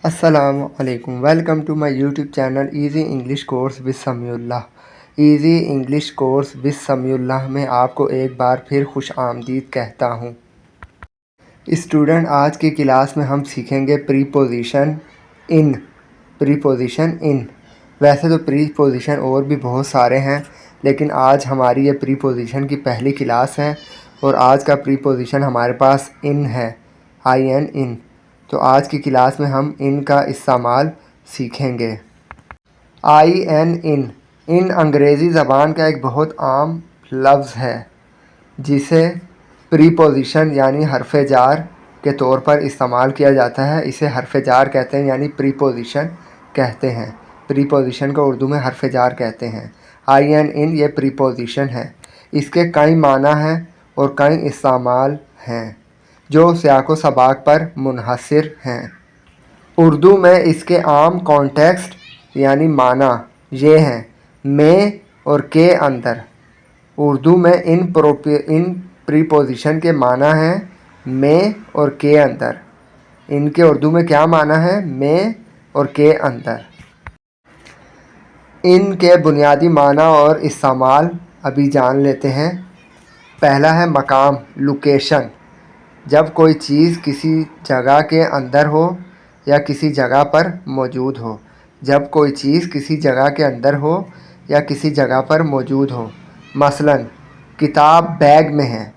अस्सलाम वालेकुम। Welcome to my YouTube channel easy English course with Samiullah. Easy English course with Samiullah में आपको एक बार फिर खुश आमदीद कहता हूँ। स्टूडेंट, आज की क्लास में हम सीखेंगे प्रीपोजिशन इन। प्रीपोजिशन इन। वैसे तो प्रीपोजिशन और भी बहुत सारे हैं, लेकिन आज हमारी ये प्रीपोजिशन की पहली क्लास है और आज का प्रीपोजिशन हमारे पास इन है, IN इन। तो आज की क्लास में हम इन का इस्तेमाल सीखेंगे। IN इन अंग्रेज़ी ज़बान का एक बहुत आम लफ्ज़ है जिसे प्रीपोजिशन यानी हरफ जार के तौर पर इस्तेमाल किया जाता है। इसे हरफ जार कहते हैं, यानी प्रीपोजिशन कहते हैं। प्रीपोजिशन को उर्दू में हरफ जार कहते हैं। IN इन ये प्रीपोजिशन है। इसके कई माना हैं और कई इस्तेमाल हैं जो सियाक़ो सबाक़ पर मुनहसर हैं। उर्दू में इसके आम कॉन्टेक्स्ट यानी माना ये हैं: में और के अंदर। उर्दू में इन प्रीपोजिशन के माना हैं में और के अंदर। इनके उर्दू में क्या माना है? में और के अंदर। इनके बुनियादी माना और इस्तेमाल अभी जान लेते हैं। पहला है मकाम, लोकेशन। जब कोई चीज़ किसी जगह के अंदर हो या किसी जगह पर मौजूद हो। जब कोई चीज़ किसी जगह के अंदर हो या किसी जगह पर मौजूद हो। मसलन, किताब बैग में है।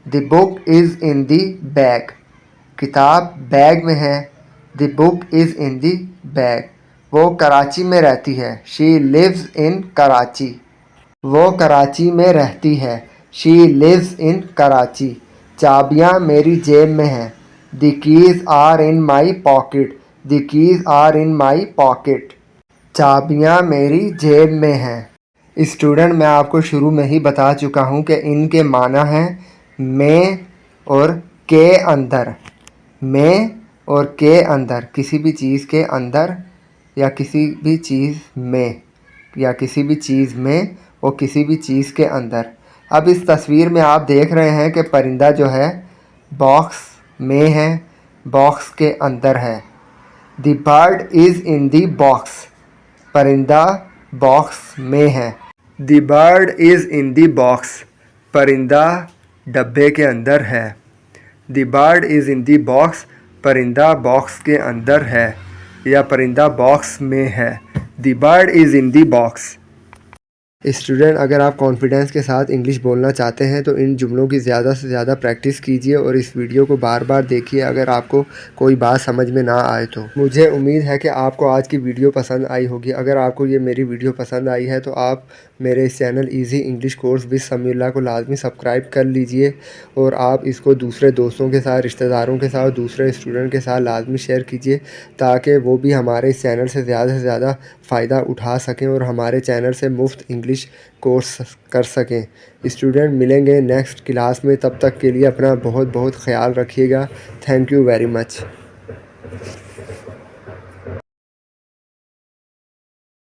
The book is in the bag. किताब बैग में है। The book is in the bag. वो कराची में रहती है। She lives in Karachi. वो कराची में रहती है। She lives in Karachi. चाबियाँ मेरी जेब में हैं। The keys are in my pocket. The keys are in my pocket. चाबियाँ मेरी जेब में हैं। स्टूडेंट, मैं आपको शुरू में ही बता चुका हूँ कि इनके माना हैं में और के अंदर। में और के अंदर, किसी भी चीज़ के अंदर या किसी भी चीज़ में, या किसी भी चीज़ में और किसी भी चीज़ के अंदर। अब इस तस्वीर में आप देख रहे हैं कि परिंदा जो है बॉक्स में है, बॉक्स के अंदर है। The bird is in the box. परिंदा बॉक्स में है। The bird is in the box. परिंदा डब्बे के अंदर है। The bird is in the box. परिंदा बॉक्स के अंदर है या परिंदा बॉक्स में है। The bird is in the box. Student, अगर आप कॉन्फिडेंस के साथ इंग्लिश बोलना चाहते हैं तो इन जुमलों की ज़्यादा से ज़्यादा प्रैक्टिस कीजिए और इस वीडियो को बार बार देखिए अगर आपको कोई बात समझ में ना आए तो। मुझे उम्मीद है कि आपको आज की वीडियो पसंद आई होगी। अगर आपको ये मेरी वीडियो पसंद आई है तो आप मेरे इस channel easy English course with Samiullah को लाजमी सब्सक्राइब कर लीजिए और आप इसको दूसरे दोस्तों के साथ, रिश्तेदारों के साथ, दूसरे स्टूडेंट के साथ लाजमी शेयर कीजिए ताकि वो भी हमारे इस चैनल से ज़्यादा फ़ायदा उठा सकें और हमारे चैनल से मुफ्त इंग्लिश कोर्स कर सकें। स्टूडेंट, मिलेंगे नेक्स्ट क्लास में। तब तक के लिए अपना बहुत बहुत ख्याल रखिएगा। Thank you very much.